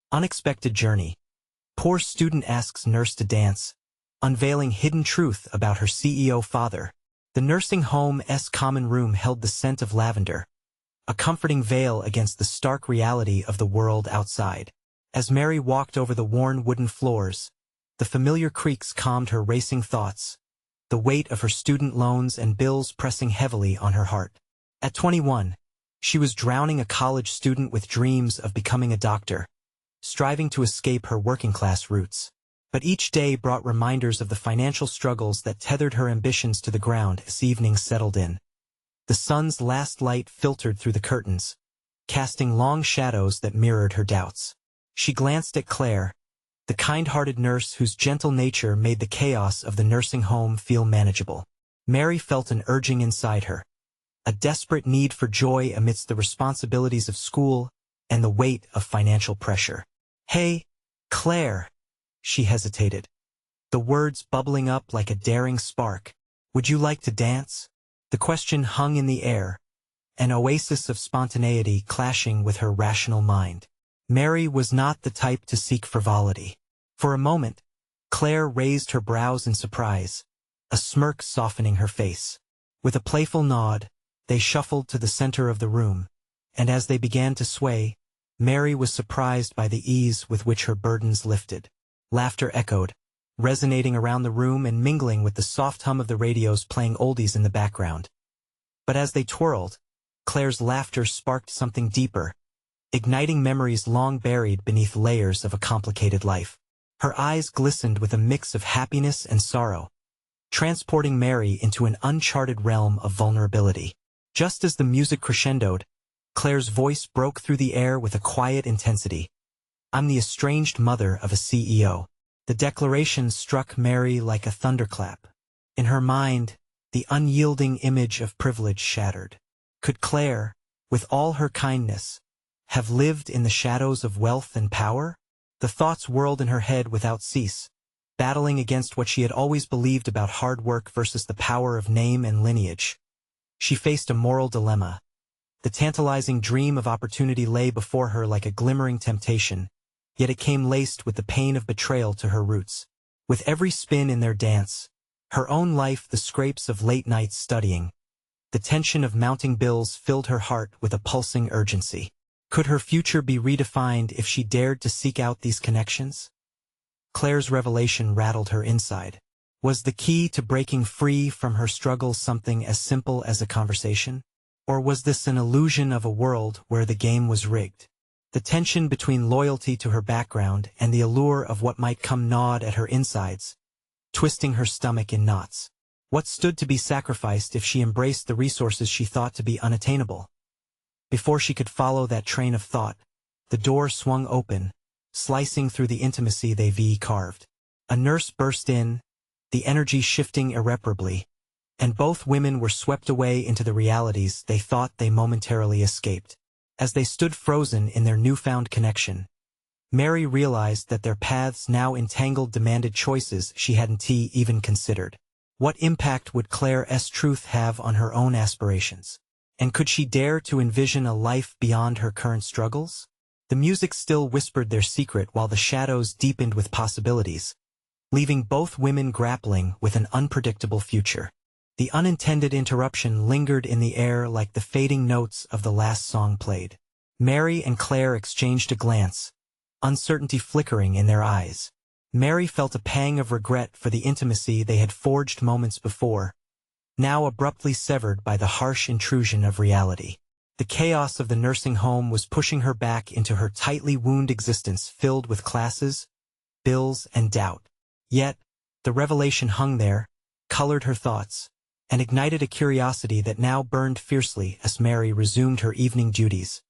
Unexpected journey. Poor student asks nurse to dance, unveiling hidden truth about her CEO father. The nursing home's common room held the scent of lavender, a comforting veil against the stark reality of the world outside. As Mary walked over the worn wooden floors, the familiar creaks calmed her racing thoughts, the weight of her student loans and bills pressing heavily on her heart. At 21, she was drowning, a college student with dreams of becoming a doctor, striving to escape her working-class roots. But each day brought reminders of the financial struggles that tethered her ambitions to the ground as evening settled in. The sun's last light filtered through the curtains, casting long shadows that mirrored her doubts. She glanced at Claire, the kind-hearted nurse whose gentle nature made the chaos of the nursing home feel manageable. Mary felt an urging inside her, a desperate need for joy amidst the responsibilities of school and the weight of financial pressure. "Hey, Claire," she hesitated, the words bubbling up like a daring spark. "Would you like to dance?" The question hung in the air, an oasis of spontaneity clashing with her rational mind. Mary was not the type to seek frivolity. For a moment, Claire raised her brows in surprise, a smirk softening her face. With a playful nod, they shuffled to the center of the room, and as they began to sway, Mary was surprised by the ease with which her burdens lifted. Laughter echoed, resonating around the room and mingling with the soft hum of the radios playing oldies in the background. But as they twirled, Claire's laughter sparked something deeper, igniting memories long buried beneath layers of a complicated life. Her eyes glistened with a mix of happiness and sorrow, transporting Mary into an uncharted realm of vulnerability. Just as the music crescendoed, Claire's voice broke through the air with a quiet intensity. "I'm the estranged mother of a CEO." The declaration struck Mary like a thunderclap. In her mind, the unyielding image of privilege shattered. Could Claire, with all her kindness, have lived in the shadows of wealth and power? The thoughts whirled in her head without cease, battling against what she had always believed about hard work versus the power of name and lineage. She faced a moral dilemma. The tantalizing dream of opportunity lay before her like a glimmering temptation, yet it came laced with the pain of betrayal to her roots. With every spin in their dance, her own life, the scrapes of late nights studying, the tension of mounting bills filled her heart with a pulsing urgency. Could her future be redefined if she dared to seek out these connections? Claire's revelation rattled her inside. Was the key to breaking free from her struggles something as simple as a conversation? Or was this an illusion of a world where the game was rigged? The tension between loyalty to her background and the allure of what might come gnawed at her insides, twisting her stomach in knots. What stood to be sacrificed if she embraced the resources she thought to be unattainable? Before she could follow that train of thought, the door swung open, slicing through the intimacy they carved. A nurse burst in, the energy shifting irreparably, and both women were swept away into the realities they thought they momentarily escaped. As they stood frozen in their newfound connection, Mary realized that their paths now entangled demanded choices she hadn't even considered. What impact would Claire's truth have on her own aspirations? And could she dare to envision a life beyond her current struggles? The music still whispered their secret while the shadows deepened with possibilities, leaving both women grappling with an unpredictable future. The unintended interruption lingered in the air like the fading notes of the last song played. Mary and Claire exchanged a glance, uncertainty flickering in their eyes. Mary felt a pang of regret for the intimacy they had forged moments before, now abruptly severed by the harsh intrusion of reality. The chaos of the nursing home was pushing her back into her tightly wound existence filled with classes, bills, and doubt. Yet, the revelation hung there, colored her thoughts, and ignited a curiosity that now burned fiercely as Mary resumed her evening duties.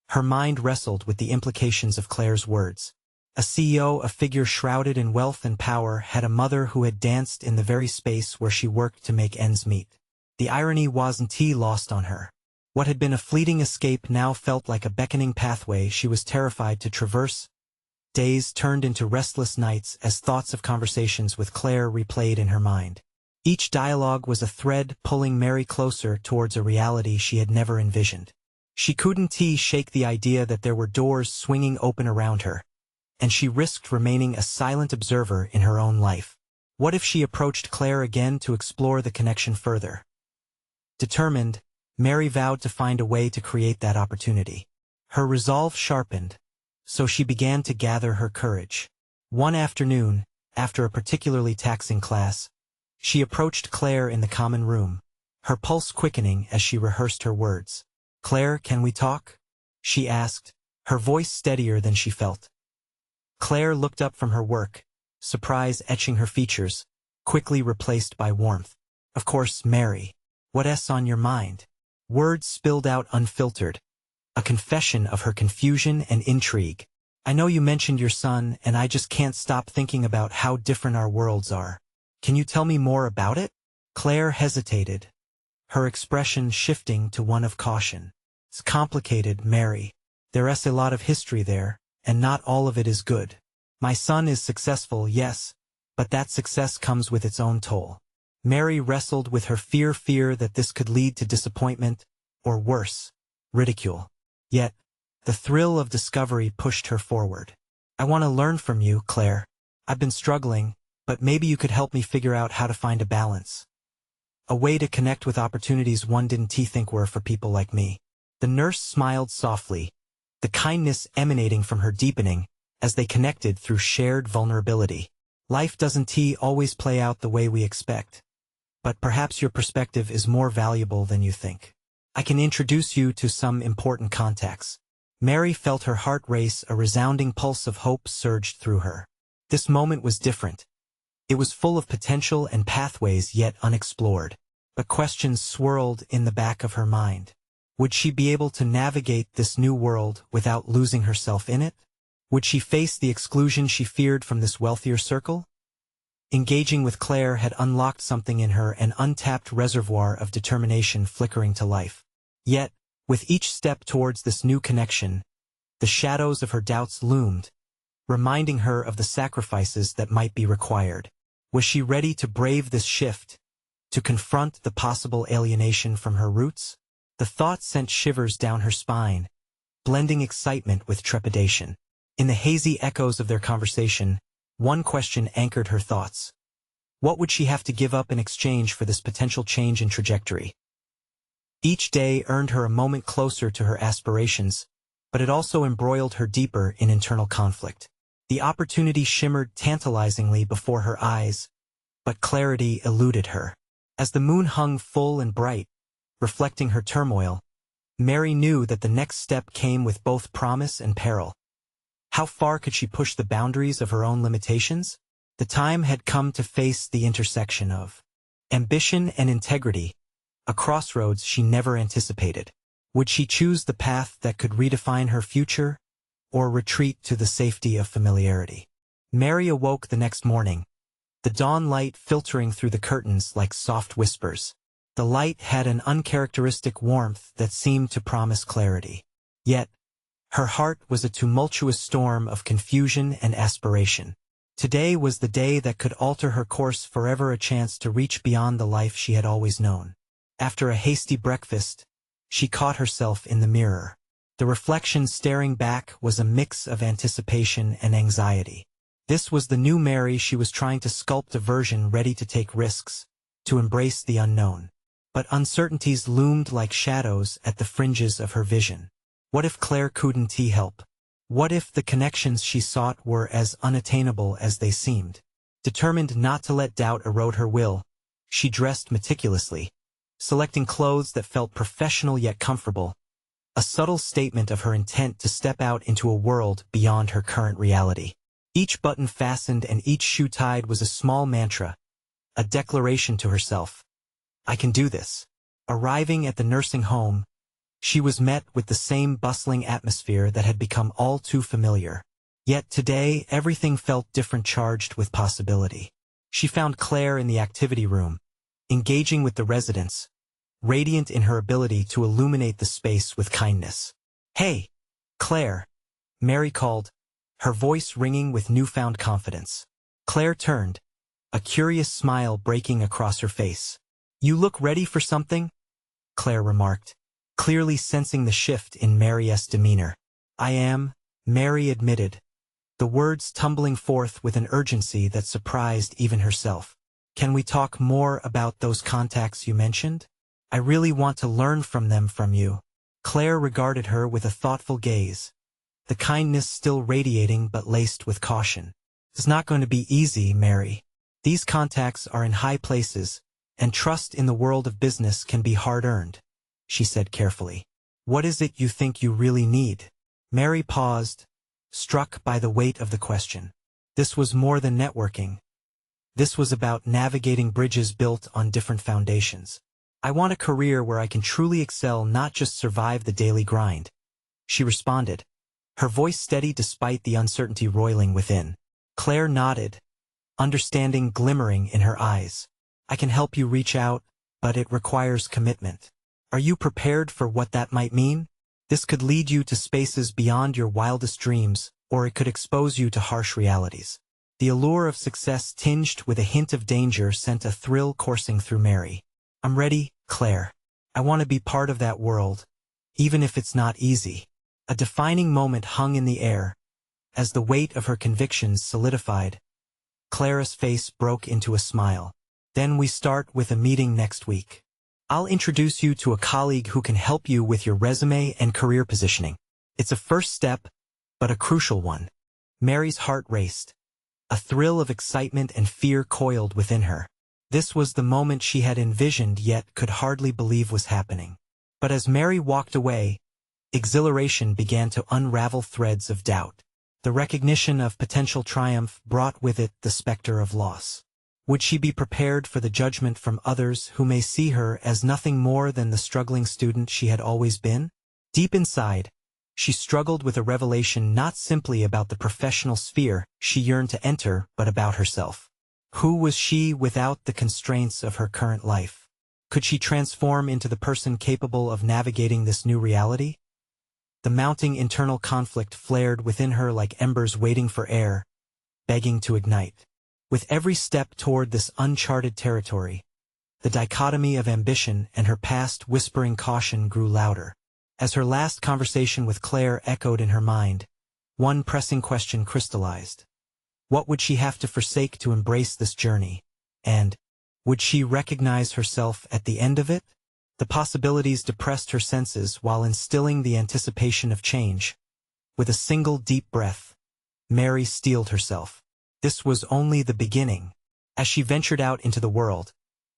Her mind wrestled with the implications of Claire's words. A CEO, a figure shrouded in wealth and power, had a mother who had danced in the very space where she worked to make ends meet. The irony wasn't lost on her. What had been a fleeting escape now felt like a beckoning pathway she was terrified to traverse. Days turned into restless nights as thoughts of conversations with Claire replayed in her mind. Each dialogue was a thread pulling Mary closer towards a reality she had never envisioned. She couldn't shake the idea that there were doors swinging open around her, and she risked remaining a silent observer in her own life. What if she approached Claire again to explore the connection further? Determined, Mary vowed to find a way to create that opportunity. Her resolve sharpened, so she began to gather her courage. One afternoon, after a particularly taxing class, she approached Claire in the common room, her pulse quickening as she rehearsed her words. "Claire, can we talk?" she asked, her voice steadier than she felt. Claire looked up from her work, surprise etching her features, quickly replaced by warmth. "Of course, Mary. What's on your mind?" Words spilled out unfiltered, a confession of her confusion and intrigue. "I know you mentioned your son, and I just can't stop thinking about how different our worlds are. Can you tell me more about it?" Claire hesitated, her expression shifting to one of caution. "It's complicated, Mary. There's a lot of history there, and not all of it is good. My son is successful, yes, but that success comes with its own toll." Mary wrestled with her fear that this could lead to disappointment, or worse, ridicule. Yet, the thrill of discovery pushed her forward. "I want to learn from you, Claire. I've been struggling, but maybe you could help me figure out how to find a balance. A way to connect with opportunities one didn't think were for people like me." The nurse smiled softly, the kindness emanating from her deepening, as they connected through shared vulnerability. "Life doesn't always play out the way we expect. But perhaps your perspective is more valuable than you think. I can introduce you to some important contacts." Mary felt her heart race, a resounding pulse of hope surged through her. This moment was different. It was full of potential and pathways yet unexplored. But questions swirled in the back of her mind. Would she be able to navigate this new world without losing herself in it? Would she face the exclusion she feared from this wealthier circle? Engaging with Claire had unlocked something in her, an untapped reservoir of determination flickering to life. Yet, with each step towards this new connection, the shadows of her doubts loomed, reminding her of the sacrifices that might be required. Was she ready to brave this shift, to confront the possible alienation from her roots? The thought sent shivers down her spine, blending excitement with trepidation. In the hazy echoes of their conversation, one question anchored her thoughts. What would she have to give up in exchange for this potential change in trajectory? Each day earned her a moment closer to her aspirations, but it also embroiled her deeper in internal conflict. The opportunity shimmered tantalizingly before her eyes, but clarity eluded her. As the moon hung full and bright, reflecting her turmoil, Mary knew that the next step came with both promise and peril. How far could she push the boundaries of her own limitations? The time had come to face the intersection of ambition and integrity, a crossroads she never anticipated. Would she choose the path that could redefine her future, or retreat to the safety of familiarity? Mary awoke the next morning, the dawn light filtering through the curtains like soft whispers. The light had an uncharacteristic warmth that seemed to promise clarity. Yet, her heart was a tumultuous storm of confusion and aspiration. Today was the day that could alter her course forever, a chance to reach beyond the life she had always known. After a hasty breakfast, she caught herself in the mirror. The reflection staring back was a mix of anticipation and anxiety. This was the new Mary. She was trying to sculpt a version ready to take risks, to embrace the unknown. But uncertainties loomed like shadows at the fringes of her vision. What if Claire couldn't help? What if the connections she sought were as unattainable as they seemed? Determined not to let doubt erode her will, she dressed meticulously, selecting clothes that felt professional yet comfortable, a subtle statement of her intent to step out into a world beyond her current reality. Each button fastened and each shoe tied was a small mantra, a declaration to herself. I can do this. Arriving at the nursing home, she was met with the same bustling atmosphere that had become all too familiar. Yet today, everything felt different, charged with possibility. She found Claire in the activity room, engaging with the residents, radiant in her ability to illuminate the space with kindness. "Hey, Claire," Mary called, her voice ringing with newfound confidence. Claire turned, a curious smile breaking across her face. "You look ready for something?" Claire remarked, clearly sensing the shift in Mary's demeanor. "I am," Mary admitted, the words tumbling forth with an urgency that surprised even herself. "Can we talk more about those contacts you mentioned? I really want to learn from them from you." Claire regarded her with a thoughtful gaze, the kindness still radiating but laced with caution. "It's not going to be easy, Mary. These contacts are in high places, and trust in the world of business can be hard-earned," she said carefully. "What is it you think you really need?" Mary paused, struck by the weight of the question. This was more than networking. This was about navigating bridges built on different foundations. "I want a career where I can truly excel, not just survive the daily grind," she responded, her voice steady despite the uncertainty roiling within. Claire nodded, understanding glimmering in her eyes. "I can help you reach out, but it requires commitment. Are you prepared for what that might mean? This could lead you to spaces beyond your wildest dreams, or it could expose you to harsh realities." The allure of success tinged with a hint of danger sent a thrill coursing through Mary. "I'm ready, Claire. I want to be part of that world, even if it's not easy." A defining moment hung in the air. As the weight of her convictions solidified, Clara's face broke into a smile. "Then we start with a meeting next week. I'll introduce you to a colleague who can help you with your resume and career positioning. It's a first step, but a crucial one." Mary's heart raced. A thrill of excitement and fear coiled within her. This was the moment she had envisioned yet could hardly believe was happening. But as Mary walked away, exhilaration began to unravel threads of doubt. The recognition of potential triumph brought with it the specter of loss. Would she be prepared for the judgment from others who may see her as nothing more than the struggling student she had always been? Deep inside, she struggled with a revelation not simply about the professional sphere she yearned to enter, but about herself. Who was she without the constraints of her current life? Could she transform into the person capable of navigating this new reality? The mounting internal conflict flared within her like embers waiting for air, begging to ignite. With every step toward this uncharted territory, the dichotomy of ambition and her past whispering caution grew louder. As her last conversation with Claire echoed in her mind, one pressing question crystallized. What would she have to forsake to embrace this journey? And would she recognize herself at the end of it? The possibilities depressed her senses while instilling the anticipation of change. With a single deep breath, Mary steeled herself. This was only the beginning. As she ventured out into the world,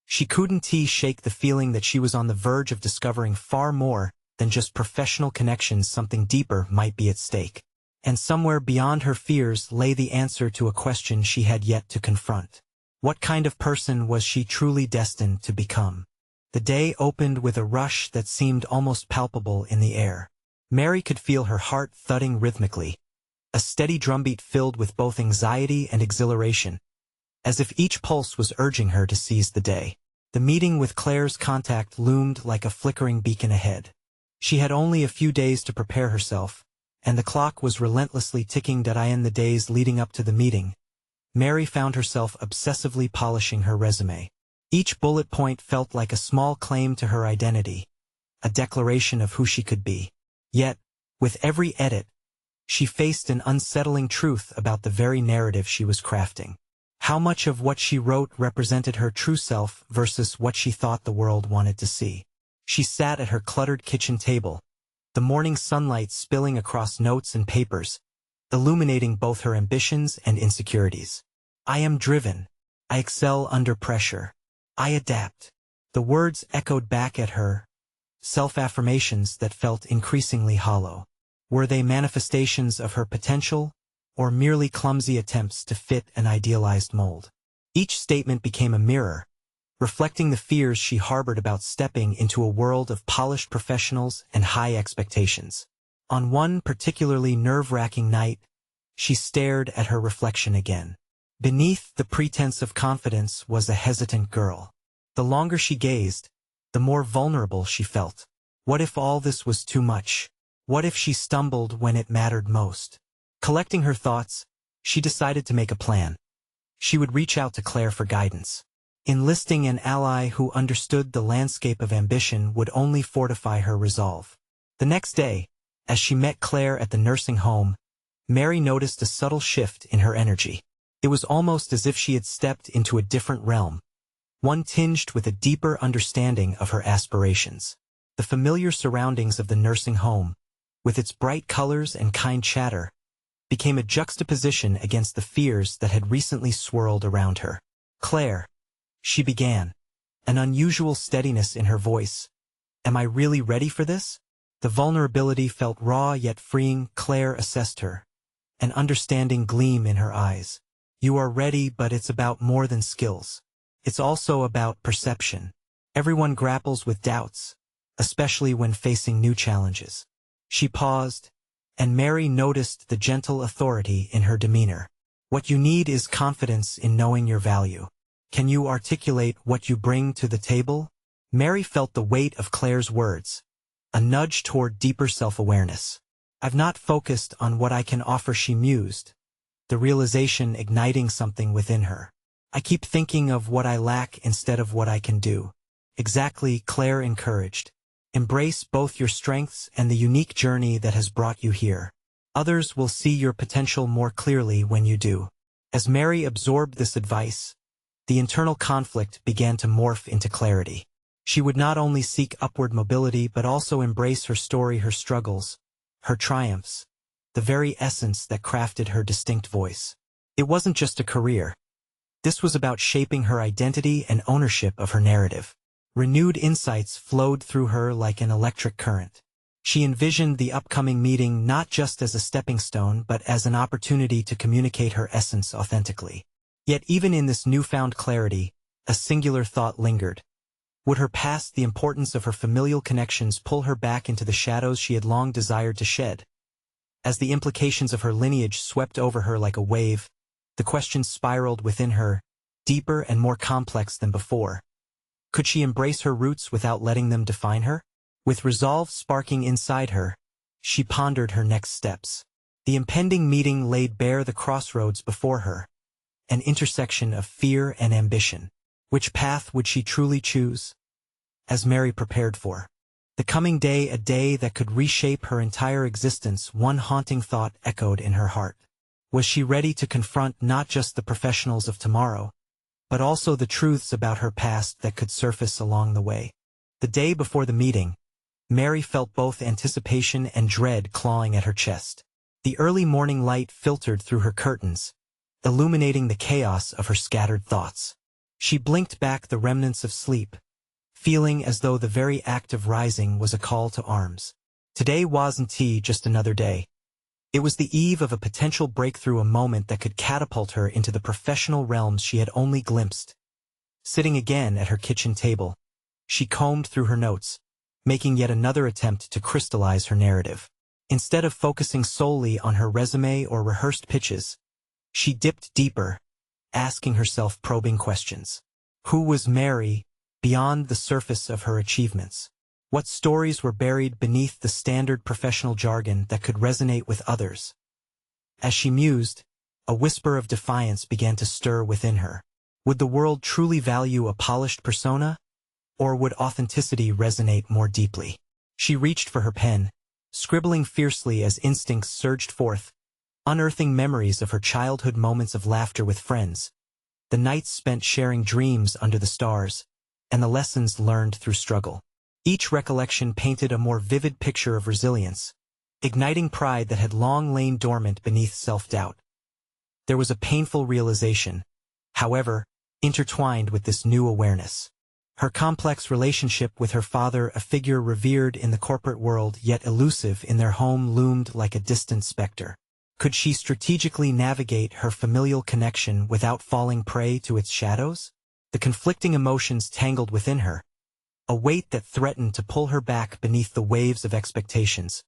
she couldn't shake the feeling that she was on the verge of discovering far more than just professional connections. Something deeper might be at stake. And somewhere beyond her fears lay the answer to a question she had yet to confront. What kind of person was she truly destined to become? The day opened with a rush that seemed almost palpable in the air. Mary could feel her heart thudding rhythmically, a steady drumbeat filled with both anxiety and exhilaration, as if each pulse was urging her to seize the day. The meeting with Claire's contact loomed like a flickering beacon ahead. She had only a few days to prepare herself, and the clock was relentlessly ticking. In the days leading up to the meeting, Mary found herself obsessively polishing her resume. Each bullet point felt like a small claim to her identity, a declaration of who she could be. Yet, with every edit, she faced an unsettling truth about the very narrative she was crafting. How much of what she wrote represented her true self versus what she thought the world wanted to see? She sat at her cluttered kitchen table, the morning sunlight spilling across notes and papers, illuminating both her ambitions and insecurities. "I am driven. I excel under pressure. I adapt." The words echoed back at her, self-affirmations that felt increasingly hollow. Were they manifestations of her potential, or merely clumsy attempts to fit an idealized mold? Each statement became a mirror, reflecting the fears she harbored about stepping into a world of polished professionals and high expectations. On one particularly nerve-wracking night, she stared at her reflection again. Beneath the pretense of confidence was a hesitant girl. The longer she gazed, the more vulnerable she felt. What if all this was too much? What if she stumbled when it mattered most? Collecting her thoughts, she decided to make a plan. She would reach out to Claire for guidance. Enlisting an ally who understood the landscape of ambition would only fortify her resolve. The next day, as she met Claire at the nursing home, Mary noticed a subtle shift in her energy. It was almost as if she had stepped into a different realm, one tinged with a deeper understanding of her aspirations. The familiar surroundings of the nursing home, with its bright colors and kind chatter, became a juxtaposition against the fears that had recently swirled around her. "Claire," she began, an unusual steadiness in her voice. "Am I really ready for this?" The vulnerability felt raw yet freeing. Claire assessed her, an understanding gleam in her eyes. "You are ready, but it's about more than skills. It's also about perception. Everyone grapples with doubts, especially when facing new challenges." She paused, and Mary noticed the gentle authority in her demeanor. "What you need is confidence in knowing your value. Can you articulate what you bring to the table?" Mary felt the weight of Claire's words, a nudge toward deeper self-awareness. "I've not focused on what I can offer," she mused, the realization igniting something within her. "I keep thinking of what I lack instead of what I can do." "Exactly," Claire encouraged. "Embrace both your strengths and the unique journey that has brought you here. Others will see your potential more clearly when you do." As Mary absorbed this advice, the internal conflict began to morph into clarity. She would not only seek upward mobility but also embrace her story, her struggles, her triumphs, the very essence that crafted her distinct voice. It wasn't just a career. This was about shaping her identity and ownership of her narrative. Renewed insights flowed through her like an electric current. She envisioned the upcoming meeting not just as a stepping stone but as an opportunity to communicate her essence authentically. Yet even in this newfound clarity, a singular thought lingered. Would her past, the importance of her familial connections, pull her back into the shadows she had long desired to shed? As the implications of her lineage swept over her like a wave, the questions spiraled within her, deeper and more complex than before. Could she embrace her roots without letting them define her? With resolve sparking inside her, she pondered her next steps. The impending meeting laid bare the crossroads before her, an intersection of fear and ambition. Which path would she truly choose? As Mary prepared for the coming day, a day that could reshape her entire existence, one haunting thought echoed in her heart. Was she ready to confront not just the professionals of tomorrow, but also the truths about her past that could surface along the way? The day before the meeting, Mary felt both anticipation and dread clawing at her chest. The early morning light filtered through her curtains, illuminating the chaos of her scattered thoughts. She blinked back the remnants of sleep, feeling as though the very act of rising was a call to arms. Today wasn't just another day. It was the eve of a potential breakthrough, a moment that could catapult her into the professional realms she had only glimpsed. Sitting again at her kitchen table, she combed through her notes, making yet another attempt to crystallize her narrative. Instead of focusing solely on her resume or rehearsed pitches, she dipped deeper, asking herself probing questions. Who was Mary, beyond the surface of her achievements? What stories were buried beneath the standard professional jargon that could resonate with others? As she mused, a whisper of defiance began to stir within her. Would the world truly value a polished persona, or would authenticity resonate more deeply? She reached for her pen, scribbling fiercely as instincts surged forth, unearthing memories of her childhood moments of laughter with friends, the nights spent sharing dreams under the stars, and the lessons learned through struggle. Each recollection painted a more vivid picture of resilience, igniting pride that had long lain dormant beneath self-doubt. There was a painful realization, however, intertwined with this new awareness. Her complex relationship with her father, a figure revered in the corporate world yet elusive in their home, loomed like a distant specter. Could she strategically navigate her familial connection without falling prey to its shadows? The conflicting emotions tangled within her, a weight that threatened to pull her back beneath the waves of expectations.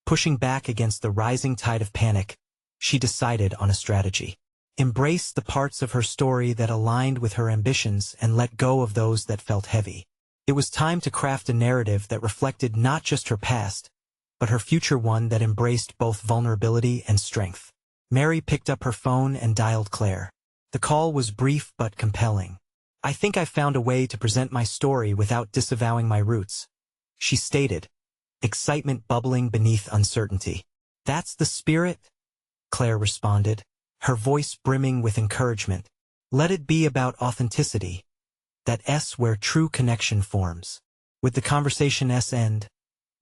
Pushing back against the rising tide of panic, she decided on a strategy. Embrace the parts of her story that aligned with her ambitions and let go of those that felt heavy. It was time to craft a narrative that reflected not just her past, but her future, one that embraced both vulnerability and strength. Mary picked up her phone and dialed Claire. The call was brief but compelling. "I think I found a way to present my story without disavowing my roots," she stated, excitement bubbling beneath uncertainty. "That's the spirit?" Claire responded, her voice brimming with encouragement. Let it be about authenticity. That S where true connection forms. With the conversation's end,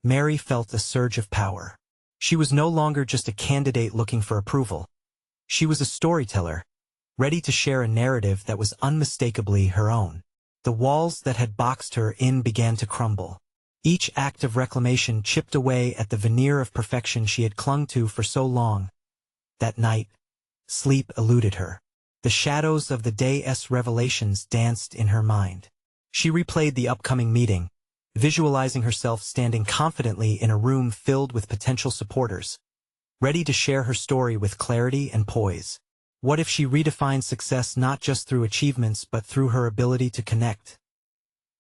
Mary felt a surge of power. She was no longer just a candidate looking for approval. She was a storyteller, ready to share a narrative that was unmistakably her own. The walls that had boxed her in began to crumble. Each act of reclamation chipped away at the veneer of perfection she had clung to for so long. That night, sleep eluded her. The shadows of the day's revelations danced in her mind. She replayed the upcoming meeting, visualizing herself standing confidently in a room filled with potential supporters, ready to share her story with clarity and poise. What if she redefined success not just through achievements but through her ability to connect?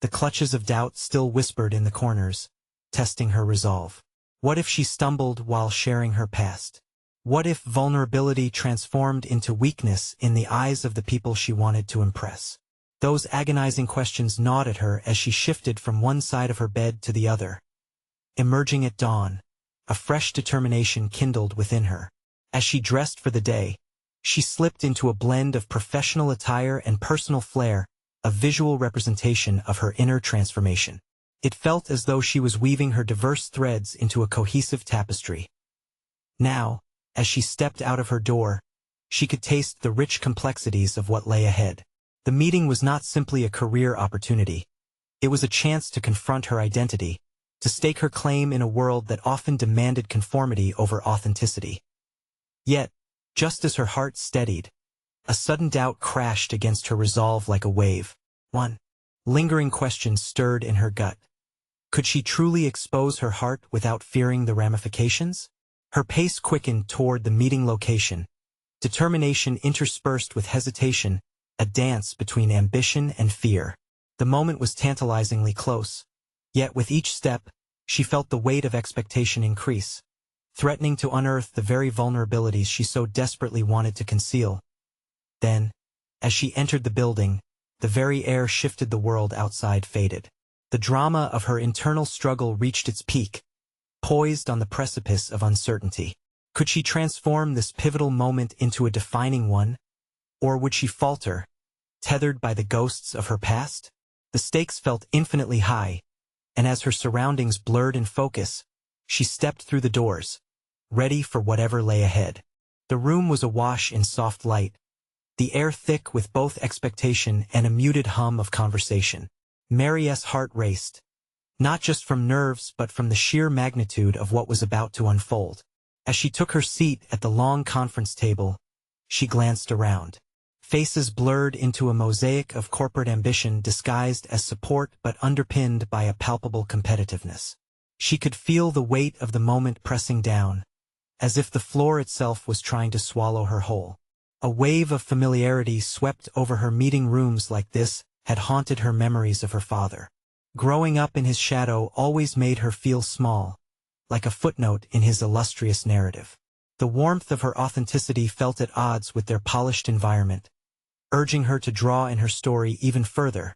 The clutches of doubt still whispered in the corners, testing her resolve. What if she stumbled while sharing her past? What if vulnerability transformed into weakness in the eyes of the people she wanted to impress? Those agonizing questions gnawed at her as she shifted from one side of her bed to the other. Emerging at dawn, a fresh determination kindled within her. As she dressed for the day, she slipped into a blend of professional attire and personal flair, a visual representation of her inner transformation. It felt as though she was weaving her diverse threads into a cohesive tapestry. Now, as she stepped out of her door, she could taste the rich complexities of what lay ahead. The meeting was not simply a career opportunity. It was a chance to confront her identity, to stake her claim in a world that often demanded conformity over authenticity. Yet, just as her heart steadied, a sudden doubt crashed against her resolve like a wave. One lingering question stirred in her gut. Could she truly expose her heart without fearing the ramifications? Her pace quickened toward the meeting location, determination interspersed with hesitation, a dance between ambition and fear. The moment was tantalizingly close, yet with each step, she felt the weight of expectation increase, threatening to unearth the very vulnerabilities she so desperately wanted to conceal. Then, as she entered the building, the very air shifted, the world outside faded. The drama of her internal struggle reached its peak, poised on the precipice of uncertainty. Could she transform this pivotal moment into a defining one? Or would she falter, tethered by the ghosts of her past? The stakes felt infinitely high, and as her surroundings blurred in focus, she stepped through the doors, ready for whatever lay ahead. The room was awash in soft light, the air thick with both expectation and a muted hum of conversation. Mary's heart raced, not just from nerves but from the sheer magnitude of what was about to unfold. As she took her seat at the long conference table, she glanced around. Faces blurred into a mosaic of corporate ambition disguised as support but underpinned by a palpable competitiveness. She could feel the weight of the moment pressing down, as if the floor itself was trying to swallow her whole. A wave of familiarity swept over her. Meeting rooms like this had haunted her memories of her father. Growing up in his shadow always made her feel small, like a footnote in his illustrious narrative. The warmth of her authenticity felt at odds with their polished environment, urging her to draw in her story even further.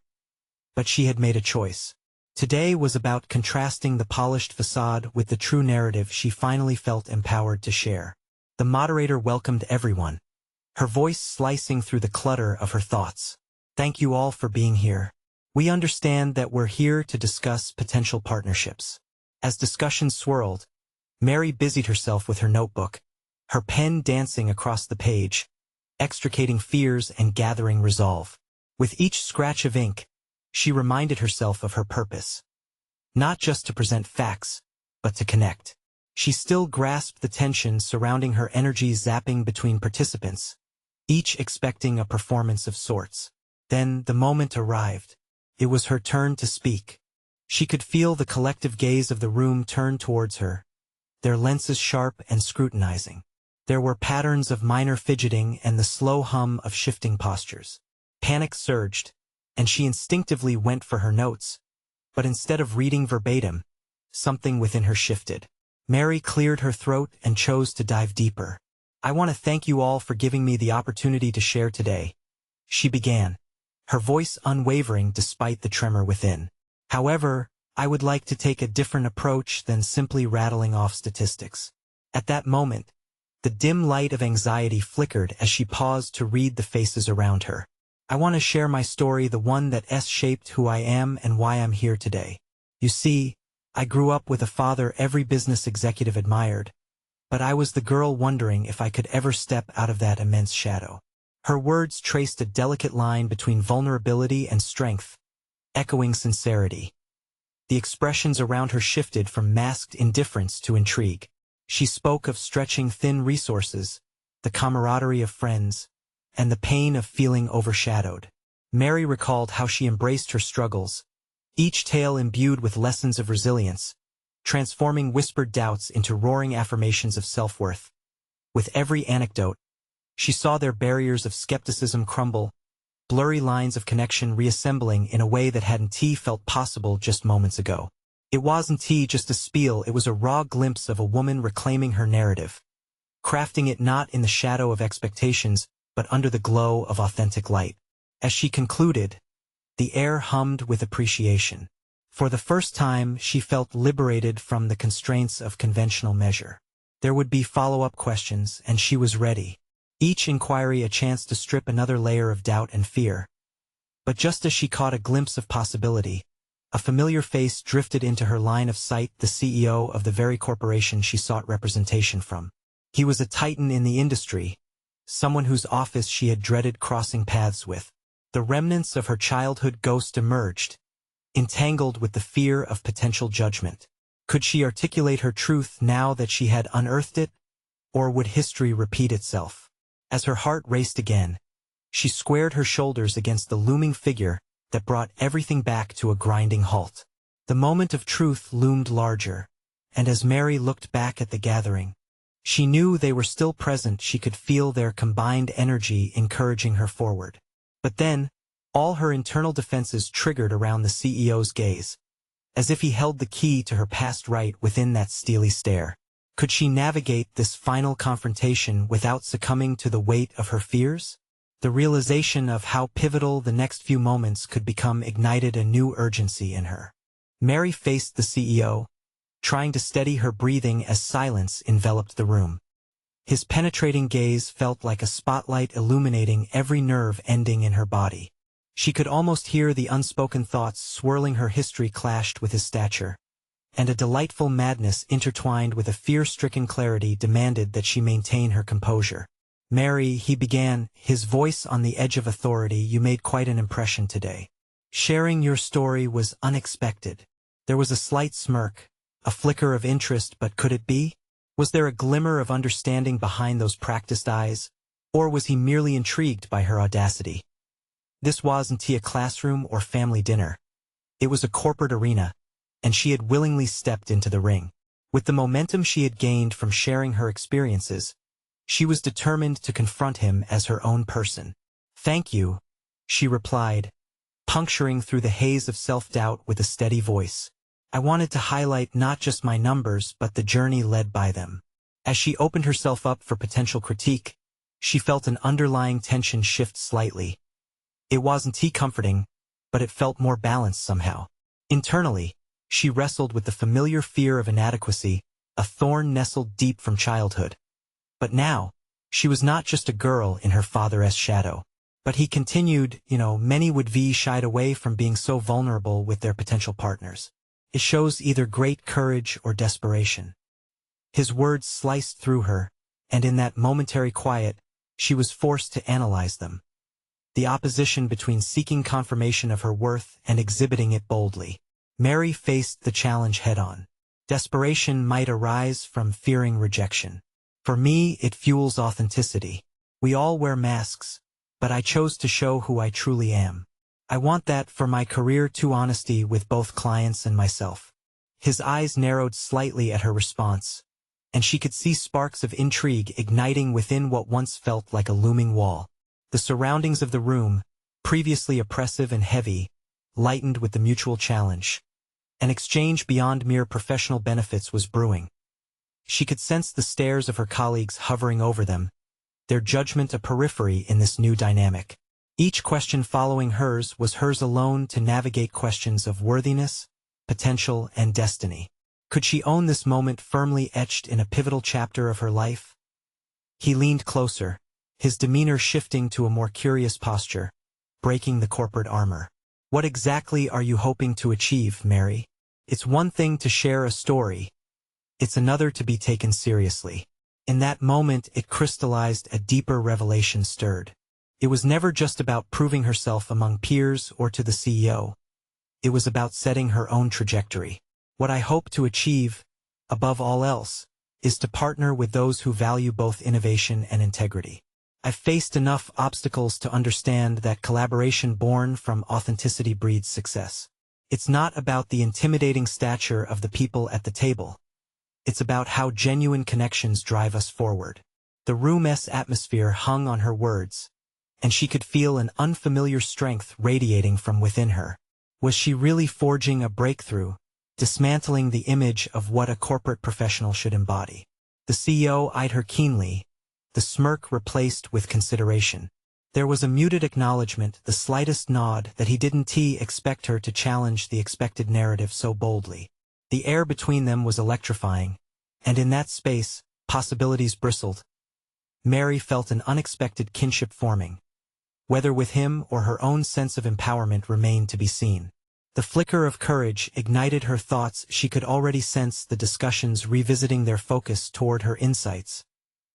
But she had made a choice. Today was about contrasting the polished facade with the true narrative she finally felt empowered to share. The moderator welcomed everyone, her voice slicing through the clutter of her thoughts. Thank you all for being here. We understand that we're here to discuss potential partnerships. As discussions swirled, Mary busied herself with her notebook, her pen dancing across the page, extricating fears and gathering resolve. With each scratch of ink, she reminded herself of her purpose. Not just to present facts, but to connect. She still grasped the tension surrounding her, energy zapping between participants, each expecting a performance of sorts. Then the moment arrived. It was her turn to speak. She could feel the collective gaze of the room turn towards her, their lenses sharp and scrutinizing. There were patterns of minor fidgeting and the slow hum of shifting postures. Panic surged, and she instinctively went for her notes. But instead of reading verbatim, something within her shifted. Mary cleared her throat and chose to dive deeper. I want to thank you all for giving me the opportunity to share today, she began, her voice unwavering despite the tremor within. However, I would like to take a different approach than simply rattling off statistics. At that moment, The dim light of anxiety flickered as she paused to read the faces around her. I want to share my story, the one that shaped who I am and why I'm here today. You see, I grew up with a father every business executive admired, but I was the girl wondering if I could ever step out of that immense shadow. Her words traced a delicate line between vulnerability and strength, echoing sincerity. The expressions around her shifted from masked indifference to intrigue. She spoke of stretching thin resources, the camaraderie of friends, and the pain of feeling overshadowed. Mary recalled how she embraced her struggles, each tale imbued with lessons of resilience, transforming whispered doubts into roaring affirmations of self-worth. With every anecdote, she saw their barriers of skepticism crumble, blurry lines of connection reassembling in a way that hadn't felt possible just moments ago. It wasn't just a spiel, it was a raw glimpse of a woman reclaiming her narrative, crafting it not in the shadow of expectations, but under the glow of authentic light. As she concluded, the air hummed with appreciation. For the first time, she felt liberated from the constraints of conventional measure. There would be follow-up questions, and she was ready. Each inquiry a chance to strip another layer of doubt and fear. But just as she caught a glimpse of possibility, a familiar face drifted into her line of sight, the CEO of the very corporation she sought representation from. He was a titan in the industry, someone whose office she had dreaded crossing paths with. The remnants of her childhood ghost emerged, entangled with the fear of potential judgment. Could she articulate her truth now that she had unearthed it, or would history repeat itself? As her heart raced again, she squared her shoulders against the looming figure that brought everything back to a grinding halt. The moment of truth loomed larger, and as Mary looked back at the gathering, she knew they were still present. She could feel their combined energy encouraging her forward. But then, all her internal defenses triggered around the CEO's gaze, as if he held the key to her past right within that steely stare. Could she navigate this final confrontation without succumbing to the weight of her fears? The realization of how pivotal the next few moments could become ignited a new urgency in her. Mary faced the CEO, trying to steady her breathing as silence enveloped the room. His penetrating gaze felt like a spotlight illuminating every nerve ending in her body. She could almost hear the unspoken thoughts swirling. Her history clashed with his stature, and a delightful madness intertwined with a fear-stricken clarity demanded that she maintain her composure. "Mary," he began, his voice on the edge of authority, "you made quite an impression today. Sharing your story was unexpected." There was a slight smirk, a flicker of interest, but could it be? Was there a glimmer of understanding behind those practiced eyes, or was he merely intrigued by her audacity? This wasn't a classroom or family dinner. It was a corporate arena, and she had willingly stepped into the ring. With the momentum she had gained from sharing her experiences, she was determined to confront him as her own person. "Thank you," she replied, puncturing through the haze of self-doubt with a steady voice. "I wanted to highlight not just my numbers but the journey led by them." As she opened herself up for potential critique, she felt an underlying tension shift slightly. It wasn't comforting, but it felt more balanced somehow. Internally, she wrestled with the familiar fear of inadequacy, a thorn nestled deep from childhood. But now, she was not just a girl in her father's shadow. But he continued, many would be shied away from being so vulnerable with their potential partners. It shows either great courage or desperation. His words sliced through her, and in that momentary quiet, she was forced to analyze them. The opposition between seeking confirmation of her worth and exhibiting it boldly. Mary faced the challenge head-on. Desperation might arise from fearing rejection. For me, it fuels authenticity. We all wear masks, but I chose to show who I truly am. I want that for my career too, honesty with both clients and myself. His eyes narrowed slightly at her response, and she could see sparks of intrigue igniting within what once felt like a looming wall. The surroundings of the room, previously oppressive and heavy, lightened with the mutual challenge. An exchange beyond mere professional benefits was brewing. She could sense the stares of her colleagues hovering over them, their judgment a periphery in this new dynamic. Each question following hers was hers alone to navigate, questions of worthiness, potential, and destiny. Could she own this moment firmly etched in a pivotal chapter of her life? He leaned closer, his demeanor shifting to a more curious posture, breaking the corporate armor. What exactly are you hoping to achieve, Mary? It's one thing to share a story. It's another to be taken seriously. In that moment it crystallized, a deeper revelation stirred. It was never just about proving herself among peers or to the CEO. It was about setting her own trajectory. What I hope to achieve, above all else, is to partner with those who value both innovation and integrity. I've faced enough obstacles to understand that collaboration born from authenticity breeds success. It's not about the intimidating stature of the people at the table. It's about how genuine connections drive us forward. The room's atmosphere hung on her words, and she could feel an unfamiliar strength radiating from within her. Was she really forging a breakthrough, dismantling the image of what a corporate professional should embody? The CEO eyed her keenly, the smirk replaced with consideration. There was a muted acknowledgement, the slightest nod, that he didn't expect her to challenge the expected narrative so boldly. The air between them was electrifying, and in that space, possibilities bristled. Mary felt an unexpected kinship forming. Whether with him or her own sense of empowerment remained to be seen. The flicker of courage ignited her thoughts. She could already sense the discussions revisiting their focus toward her insights,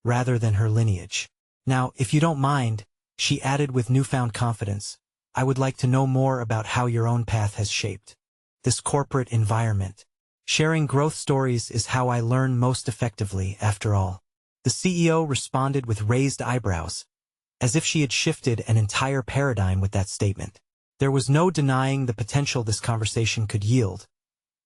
rather than her lineage. Now, if you don't mind, she added with newfound confidence, I would like to know more about how your own path has shaped this corporate environment. Sharing growth stories is how I learn most effectively, after all. The CEO responded with raised eyebrows, as if she had shifted an entire paradigm with that statement. There was no denying the potential this conversation could yield,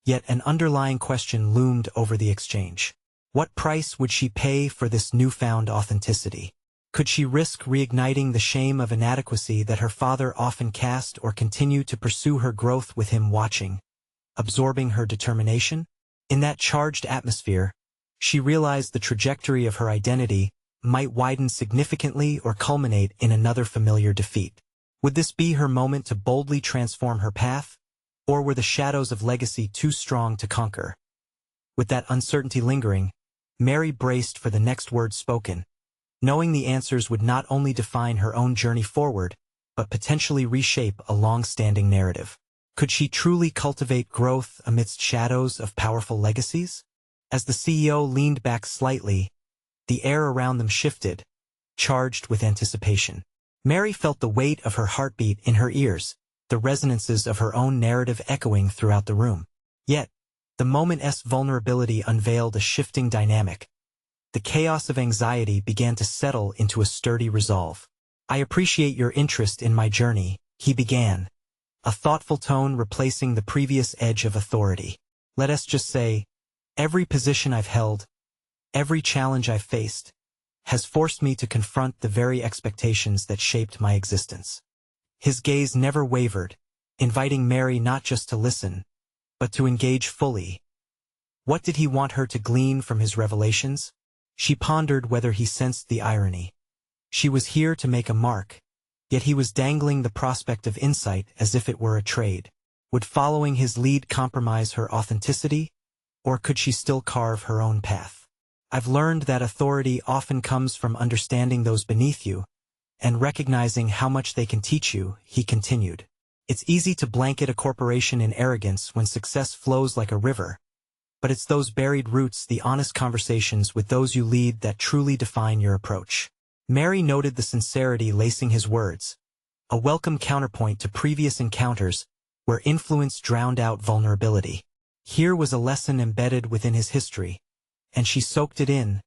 yet an underlying question loomed over the exchange. What price would she pay for this newfound authenticity? Could she risk reigniting the shame of inadequacy that her father often cast, or continue to pursue her growth with him watching, absorbing her determination? In that charged atmosphere, she realized the trajectory of her identity might widen significantly or culminate in another familiar defeat. Would this be her moment to boldly transform her path, or were the shadows of legacy too strong to conquer? With that uncertainty lingering, Mary braced for the next word spoken, knowing the answers would not only define her own journey forward, but potentially reshape a long-standing narrative. Could she truly cultivate growth amidst shadows of powerful legacies? As the CEO leaned back slightly, the air around them shifted, charged with anticipation. Mary felt the weight of her heartbeat in her ears, the resonances of her own narrative echoing throughout the room. Yet, the moment's vulnerability unveiled a shifting dynamic. The chaos of anxiety began to settle into a sturdy resolve. I appreciate your interest in my journey, he began, a thoughtful tone replacing the previous edge of authority. Let us just say, every position I've held, every challenge I've faced, has forced me to confront the very expectations that shaped my existence. His gaze never wavered, inviting Mary not just to listen, but to engage fully. What did he want her to glean from his revelations? She pondered whether he sensed the irony. She was here to make a mark, yet he was dangling the prospect of insight as if it were a trade. Would following his lead compromise her authenticity, or could she still carve her own path? I've learned that authority often comes from understanding those beneath you, and recognizing how much they can teach you, he continued. It's easy to blanket a corporation in arrogance when success flows like a river, but it's those buried roots, the honest conversations with those you lead, that truly define your approach. Mary noted the sincerity lacing his words, a welcome counterpoint to previous encounters where influence drowned out vulnerability. Here was a lesson embedded within his history, and she soaked it in,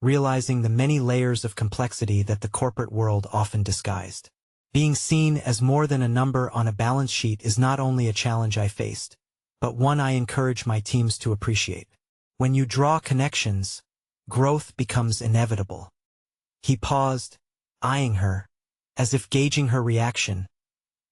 realizing the many layers of complexity that the corporate world often disguised. Being seen as more than a number on a balance sheet is not only a challenge I faced, but one I encourage my teams to appreciate. When you draw connections, growth becomes inevitable. He paused, eyeing her, as if gauging her reaction.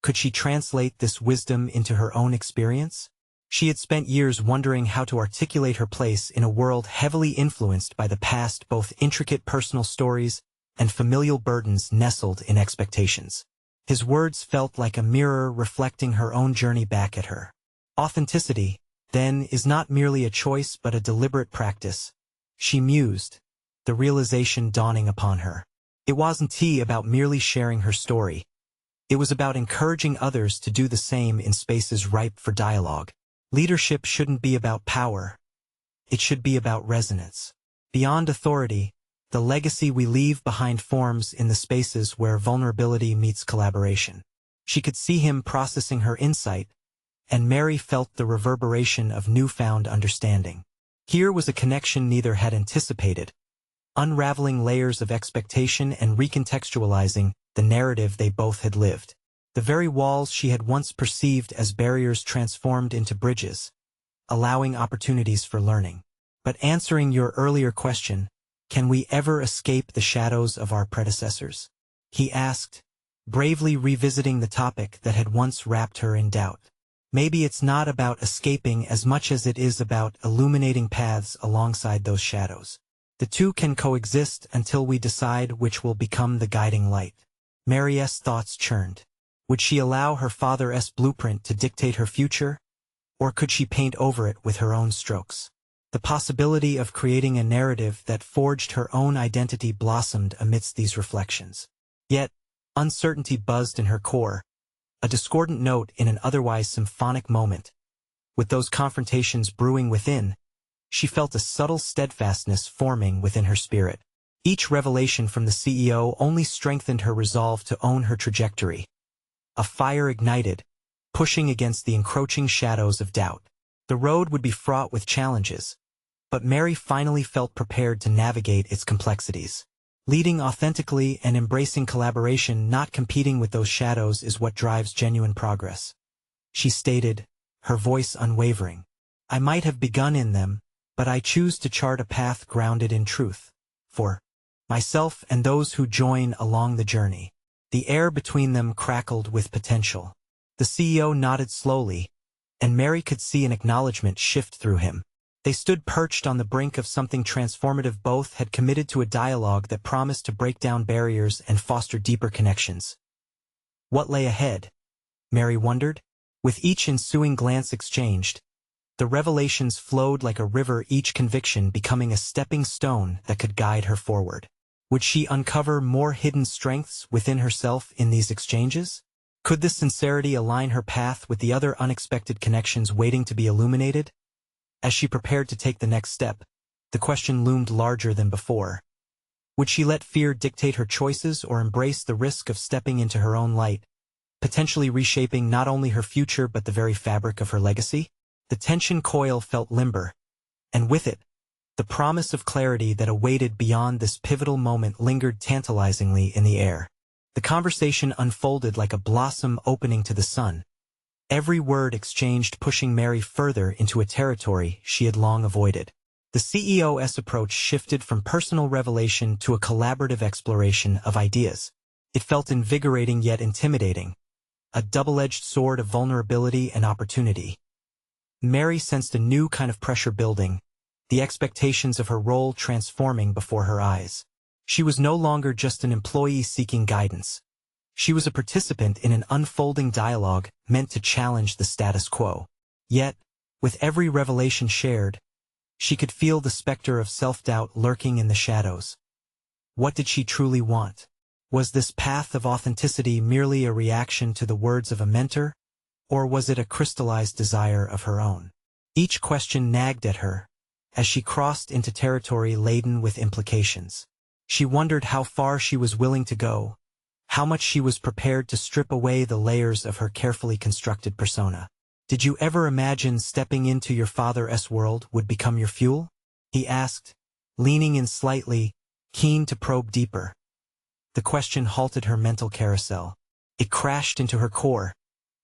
Could she translate this wisdom into her own experience? She had spent years wondering how to articulate her place in a world heavily influenced by the past, both intricate personal stories and familial burdens nestled in expectations. His words felt like a mirror reflecting her own journey back at her. Authenticity, then, is not merely a choice but a deliberate practice, she mused, the realization dawning upon her. It wasn't about merely sharing her story. It was about encouraging others to do the same in spaces ripe for dialogue. Leadership shouldn't be about power. It should be about resonance. Beyond authority, the legacy we leave behind forms in the spaces where vulnerability meets collaboration. She could see him processing her insight, and Mary felt the reverberation of newfound understanding. Here was a connection neither had anticipated, unraveling layers of expectation and recontextualizing the narrative they both had lived. The very walls she had once perceived as barriers transformed into bridges, allowing opportunities for learning. But answering your earlier question, can we ever escape the shadows of our predecessors? He asked, bravely revisiting the topic that had once wrapped her in doubt. Maybe it's not about escaping as much as it is about illuminating paths alongside those shadows. The two can coexist until we decide which will become the guiding light. Mary's thoughts churned. Would she allow her father's blueprint to dictate her future, or could she paint over it with her own strokes? The possibility of creating a narrative that forged her own identity blossomed amidst these reflections. Yet, uncertainty buzzed in her core, a discordant note in an otherwise symphonic moment. With those confrontations brewing within, she felt a subtle steadfastness forming within her spirit. Each revelation from the CEO only strengthened her resolve to own her trajectory. A fire ignited, pushing against the encroaching shadows of doubt. The road would be fraught with challenges, but Mary finally felt prepared to navigate its complexities. Leading authentically and embracing collaboration, not competing with those shadows, is what drives genuine progress. She stated, her voice unwavering. I might have begun in them, but I choose to chart a path grounded in truth. For myself and those who join along the journey. The air between them crackled with potential. The CEO nodded slowly, and Mary could see an acknowledgement shift through him. They stood perched on the brink of something transformative. Both had committed to a dialogue that promised to break down barriers and foster deeper connections. What lay ahead? Mary wondered. With each ensuing glance exchanged, the revelations flowed like a river, each conviction becoming a stepping stone that could guide her forward. Would she uncover more hidden strengths within herself in these exchanges? Could this sincerity align her path with the other unexpected connections waiting to be illuminated? As she prepared to take the next step, the question loomed larger than before. Would she let fear dictate her choices or embrace the risk of stepping into her own light, potentially reshaping not only her future but the very fabric of her legacy? The tension coil felt limber, and with it, the promise of clarity that awaited beyond this pivotal moment lingered tantalizingly in the air. The conversation unfolded like a blossom opening to the sun, every word exchanged pushing Mary further into a territory she had long avoided. The CEO's approach shifted from personal revelation to a collaborative exploration of ideas. It felt invigorating yet intimidating, a double-edged sword of vulnerability and opportunity. Mary sensed a new kind of pressure building, the expectations of her role transforming before her eyes. She was no longer just an employee seeking guidance. She was a participant in an unfolding dialogue meant to challenge the status quo. Yet, with every revelation shared, she could feel the specter of self-doubt lurking in the shadows. What did she truly want? Was this path of authenticity merely a reaction to the words of a mentor, or was it a crystallized desire of her own? Each question nagged at her, as she crossed into territory laden with implications. She wondered how far she was willing to go, how much she was prepared to strip away the layers of her carefully constructed persona. Did you ever imagine stepping into your father's world would become your fuel? He asked, leaning in slightly, keen to probe deeper. The question halted her mental carousel. It crashed into her core,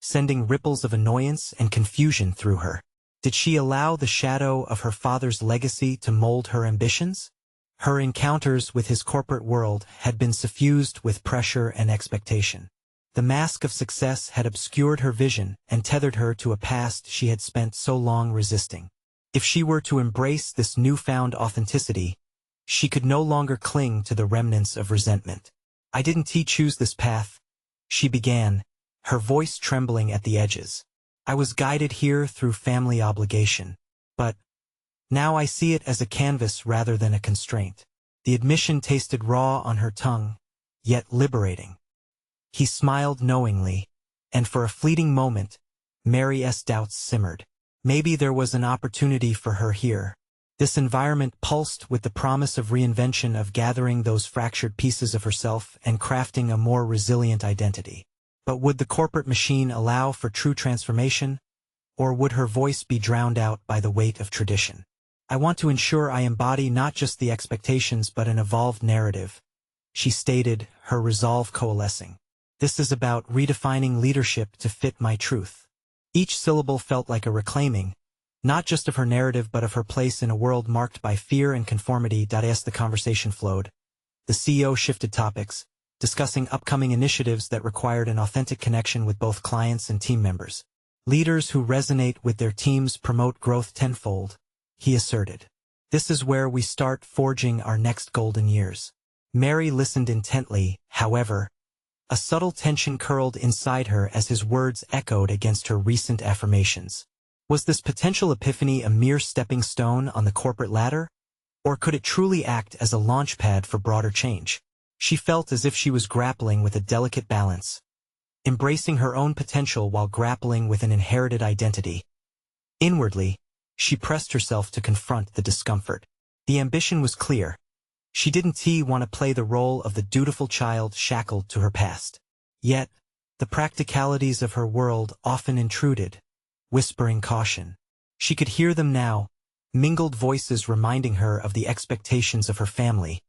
sending ripples of annoyance and confusion through her. Did she allow the shadow of her father's legacy to mold her ambitions? Her encounters with his corporate world had been suffused with pressure and expectation. The mask of success had obscured her vision and tethered her to a past she had spent so long resisting. If she were to embrace this newfound authenticity, she could no longer cling to the remnants of resentment. I didn't choose this path, she began, her voice trembling at the edges. I was guided here through family obligation. But now I see it as a canvas rather than a constraint. The admission tasted raw on her tongue, yet liberating. He smiled knowingly, and for a fleeting moment, Mary's doubts simmered. Maybe there was an opportunity for her here. This environment pulsed with the promise of reinvention, of gathering those fractured pieces of herself and crafting a more resilient identity. But would the corporate machine allow for true transformation, or would her voice be drowned out by the weight of tradition? I want to ensure I embody not just the expectations but an evolved narrative, she stated, her resolve coalescing. This is about redefining leadership to fit my truth. Each syllable felt like a reclaiming, not just of her narrative but of her place in a world marked by fear and conformity. As the conversation flowed, the CEO shifted topics, discussing upcoming initiatives that required an authentic connection with both clients and team members. Leaders who resonate with their teams promote growth tenfold, he asserted. This is where we start forging our next golden years. Mary listened intently, however. A subtle tension curled inside her as his words echoed against her recent affirmations. Was this potential epiphany a mere stepping stone on the corporate ladder? Or could it truly act as a launchpad for broader change? She felt as if she was grappling with a delicate balance, embracing her own potential while grappling with an inherited identity. Inwardly, she pressed herself to confront the discomfort. The ambition was clear. She didn't want to play the role of the dutiful child shackled to her past. Yet, the practicalities of her world often intruded, whispering caution. She could hear them now, mingled voices reminding her of the expectations of her family,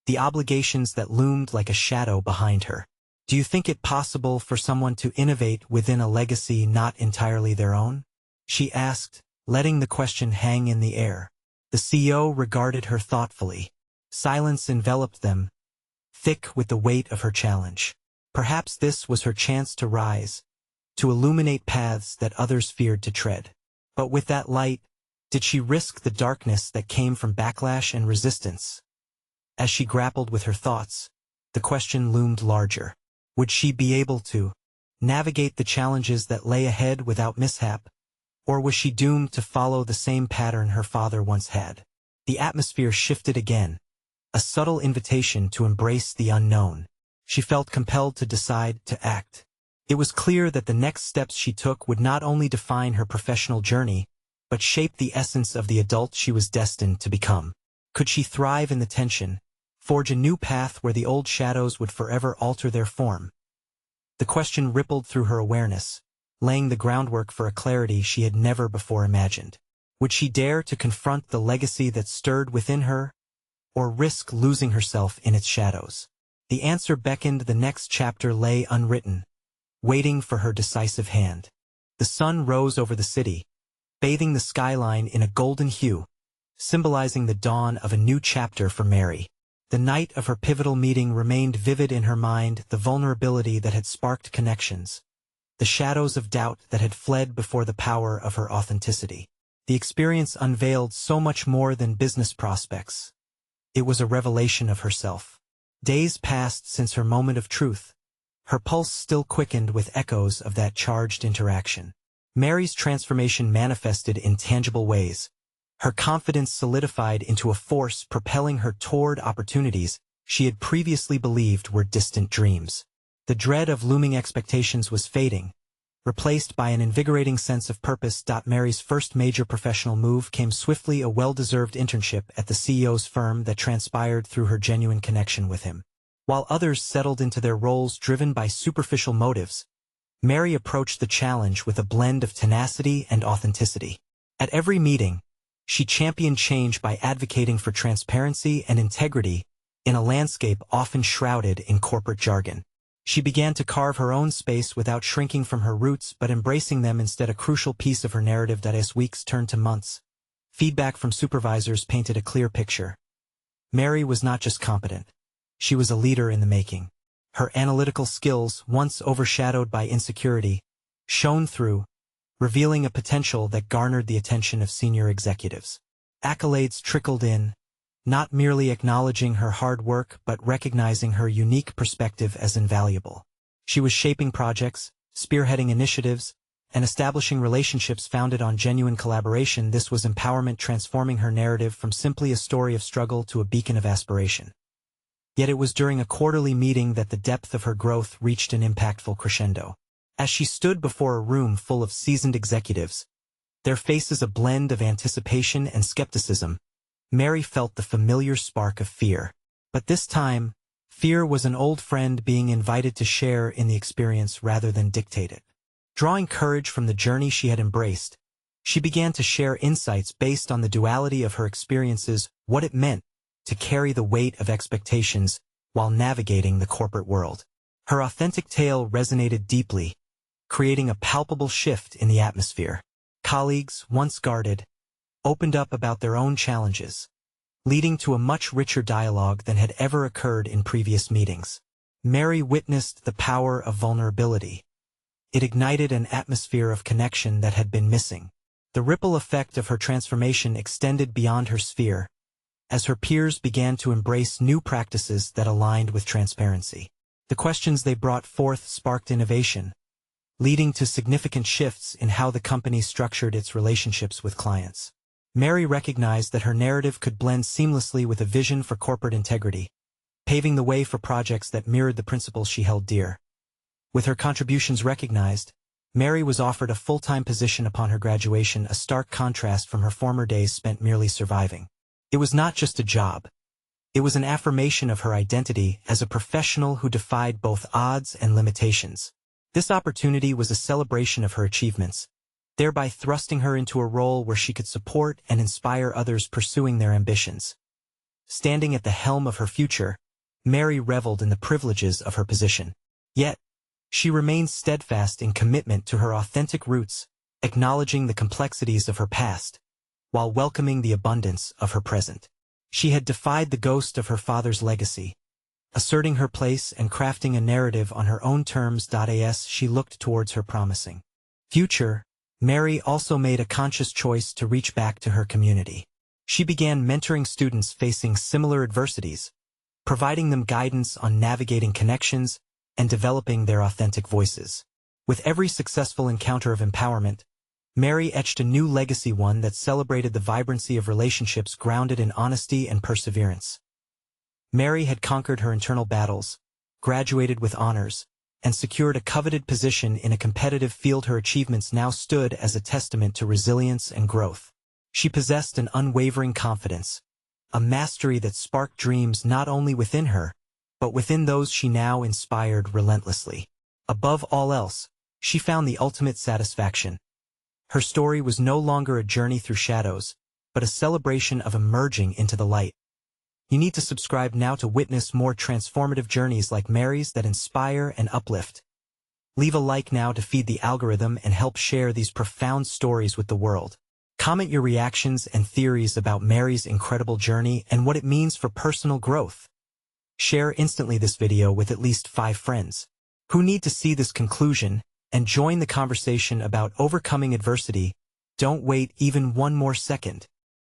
the obligations that loomed like a shadow behind her. Do you think it possible for someone to innovate within a legacy not entirely their own? She asked, letting the question hang in the air. The CEO regarded her thoughtfully. Silence enveloped them, thick with the weight of her challenge. Perhaps this was her chance to rise, to illuminate paths that others feared to tread. But with that light, did she risk the darkness that came from backlash and resistance? As she grappled with her thoughts, the question loomed larger. Would she be able to navigate the challenges that lay ahead without mishap? Or was she doomed to follow the same pattern her father once had? The atmosphere shifted again, a subtle invitation to embrace the unknown. She felt compelled to decide to act. It was clear that the next steps she took would not only define her professional journey, but shape the essence of the adult she was destined to become. Could she thrive in the tension, forge a new path where the old shadows would forever alter their form? The question rippled through her awareness, laying the groundwork for a clarity she had never before imagined. Would she dare to confront the legacy that stirred within her, or risk losing herself in its shadows? The answer beckoned. The next chapter lay unwritten, waiting for her decisive hand. The sun rose over the city, bathing the skyline in a golden hue, symbolizing the dawn of a new chapter for Mary. The night of her pivotal meeting remained vivid in her mind, the vulnerability that had sparked connections, the shadows of doubt that had fled before the power of her authenticity. The experience unveiled so much more than business prospects. It was a revelation of herself. Days passed since her moment of truth. Her pulse still quickened with echoes of that charged interaction. Mary's transformation manifested in tangible ways. Her confidence solidified into a force propelling her toward opportunities she had previously believed were distant dreams. The dread of looming expectations was fading, replaced by an invigorating sense of purpose. Mary's first major professional move came swiftly, a well-deserved internship at the CEO's firm that transpired through her genuine connection with him. While others settled into their roles driven by superficial motives, Mary approached the challenge with a blend of tenacity and authenticity. At every meeting, she championed change by advocating for transparency and integrity in a landscape often shrouded in corporate jargon. She began to carve her own space without shrinking from her roots but embracing them instead, a crucial piece of her narrative. As weeks turned to months, feedback from supervisors painted a clear picture. Mary was not just competent. She was a leader in the making. Her analytical skills, once overshadowed by insecurity, shone through, revealing a potential that garnered the attention of senior executives. Accolades trickled in, not merely acknowledging her hard work but recognizing her unique perspective as invaluable. She was shaping projects, spearheading initiatives, and establishing relationships founded on genuine collaboration. This was empowerment, transforming her narrative from simply a story of struggle to a beacon of aspiration. Yet it was during a quarterly meeting that the depth of her growth reached an impactful crescendo. As she stood before a room full of seasoned executives, their faces a blend of anticipation and skepticism, Mary felt the familiar spark of fear. But this time, fear was an old friend being invited to share in the experience rather than dictate it. Drawing courage from the journey she had embraced, she began to share insights based on the duality of her experiences, what it meant to carry the weight of expectations while navigating the corporate world. Her authentic tale resonated deeply, creating a palpable shift in the atmosphere. Colleagues, once guarded, opened up about their own challenges, leading to a much richer dialogue than had ever occurred in previous meetings. Mary witnessed the power of vulnerability. It ignited an atmosphere of connection that had been missing. The ripple effect of her transformation extended beyond her sphere, as her peers began to embrace new practices that aligned with transparency. The questions they brought forth sparked innovation, leading to significant shifts in how the company structured its relationships with clients. Mary recognized that her narrative could blend seamlessly with a vision for corporate integrity, paving the way for projects that mirrored the principles she held dear. With her contributions recognized, Mary was offered a full-time position upon her graduation, a stark contrast from her former days spent merely surviving. It was not just a job. It was an affirmation of her identity as a professional who defied both odds and limitations. This opportunity was a celebration of her achievements, thereby thrusting her into a role where she could support and inspire others pursuing their ambitions. Standing at the helm of her future, Mary reveled in the privileges of her position. Yet, she remained steadfast in commitment to her authentic roots, acknowledging the complexities of her past, while welcoming the abundance of her present. She had defied the ghost of her father's legacy, asserting her place and crafting a narrative on her own terms. As she looked towards her promising future, Mary also made a conscious choice to reach back to her community. She began mentoring students facing similar adversities, providing them guidance on navigating connections and developing their authentic voices. With every successful encounter of empowerment, Mary etched a new legacy, one that celebrated the vibrancy of relationships grounded in honesty and perseverance. Mary had conquered her internal battles, graduated with honors, and secured a coveted position in a competitive field. Her achievements now stood as a testament to resilience and growth. She possessed an unwavering confidence, a mastery that sparked dreams not only within her, but within those she now inspired relentlessly. Above all else, she found the ultimate satisfaction. Her story was no longer a journey through shadows, but a celebration of emerging into the light. You need to subscribe now to witness more transformative journeys like Mary's that inspire and uplift. Leave a like now to feed the algorithm and help share these profound stories with the world. Comment your reactions and theories about Mary's incredible journey and what it means for personal growth. Share instantly this video with at least 5 friends who need to see this conclusion and join the conversation about overcoming adversity. Don't wait even one more second.